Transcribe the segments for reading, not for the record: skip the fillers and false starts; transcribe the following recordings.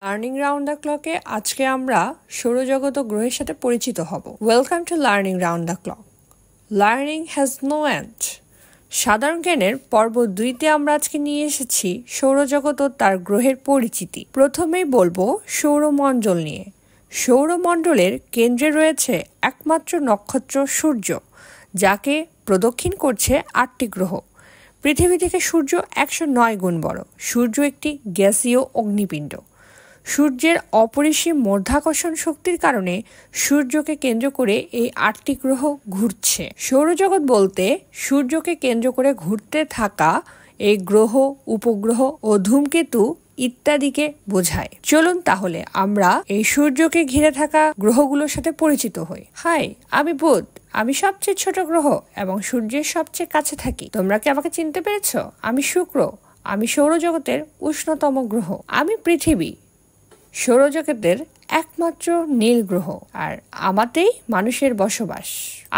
Learning round the ক্লকে আজকে আমরা সৌরজগৎ ও গ্রহের সাথে পরিচিত হব। Welcome to learning round the clock. Learning has no end. সাধারণ জ্ঞানের পর্ব 2-তে আমরা আজকে নিয়ে এসেছি সৌরজগৎ ও তার গ্রহের পরিচিতি। প্রথমেই বলবো সৌরমণ্ডল নিয়ে। সৌরমণ্ডলের কেন্দ্রে রয়েছে একমাত্র নক্ষত্র সূর্য, যাকে প্রদক্ষিণ করছে 8টি গ্রহ। পৃথিবী থেকে সূর্য 109 গুণ বড়। সূর্য একটি গ্যাসীয় অগ্নিপিণ্ড। সূর্যের অপরিসীম মাধ্যাকর্ষণ শক্তির কারণে সূর্যকে কেন্দ্র করে এই 8টি গ্রহ ঘুরছে। সৌরজগৎ বলতে সূর্যকে কেন্দ্র করে ঘুরতে থাকা এই গ্রহ, উপগ্রহ ও ধূমকেতু ইত্যাদিকে বোঝায়। চলুন তাহলে আমরা এই সূর্যকে ঘিরে থাকা গ্রহগুলোর সাথে পরিচিত হই। হাই, আমি বুধ। আমি সবচেয়ে ছোট গ্রহ এবং সূর্যের সবচেয়ে কাছে থাকি। তোমরা কি আমাকে চিনতে পেরেছো? আমি শুক্র। আমি সৌরজগতের উষ্ণতম গ্রহ। আমি পৃথিবী, সৌরজগতের একমাত্র নীল গ্রহ, আর আমাতেই মানুষের বসবাস।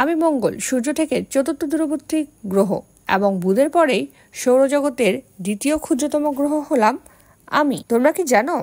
আমি মঙ্গল, সূর্য থেকে 4র্থ দূরবর্তী গ্রহ এবং বুধের পরেই সৌরজগতের দ্বিতীয় ক্ষুদ্রতম গ্রহ হলাম আমি। তোমরা কি জানো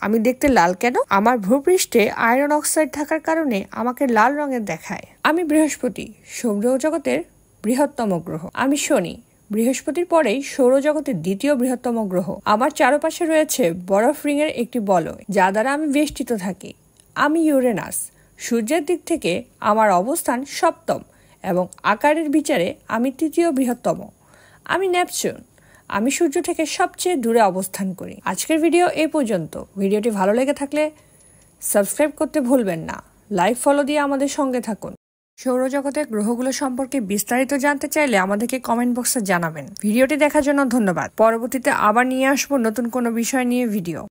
আমি দেখতে লাল কেন? আমার ভূপৃষ্ঠে আয়রন অক্সাইড থাকার কারণে আমাকে লাল রঙের দেখায়। আমি বৃহস্পতি, সৌরজগতের বৃহত্তম গ্রহ। আমি শনি, বৃহস্পতির পরেই সৌরজগতের দ্বিতীয় বৃহত্তম গ্রহ। আমার চারপাশে রয়েছে বরফ রিংয়ের একটি বলয়, যা দ্বারা আমি বেষ্টিত থাকি। আমি ইউরেনাস, সূর্যের দিক থেকে আমার অবস্থান 7ম এবং আকারের বিচারে আমি 3য় বৃহত্তম। আমি নেপচুন, আমি সূর্য থেকে সবচেয়ে দূরে অবস্থান করি। আজকের ভিডিও এই পর্যন্ত। ভিডিওটি ভালো লেগে থাকলে সাবস্ক্রাইব করতে ভুলবেন না। লাইক, ফলো দিয়ে আমাদের সঙ্গে থাকুন। সৌরজগতের গ্রহগুলো সম্পর্কে বিস্তারিত জানতে চাইলে আমাদেরকে কমেন্ট বক্সে জানাবেন। ভিডিওটি দেখার জন্য ধন্যবাদ। পরবর্তীতে আবার নিয়ে আসবো নতুন কোনো বিষয় নিয়ে ভিডিও।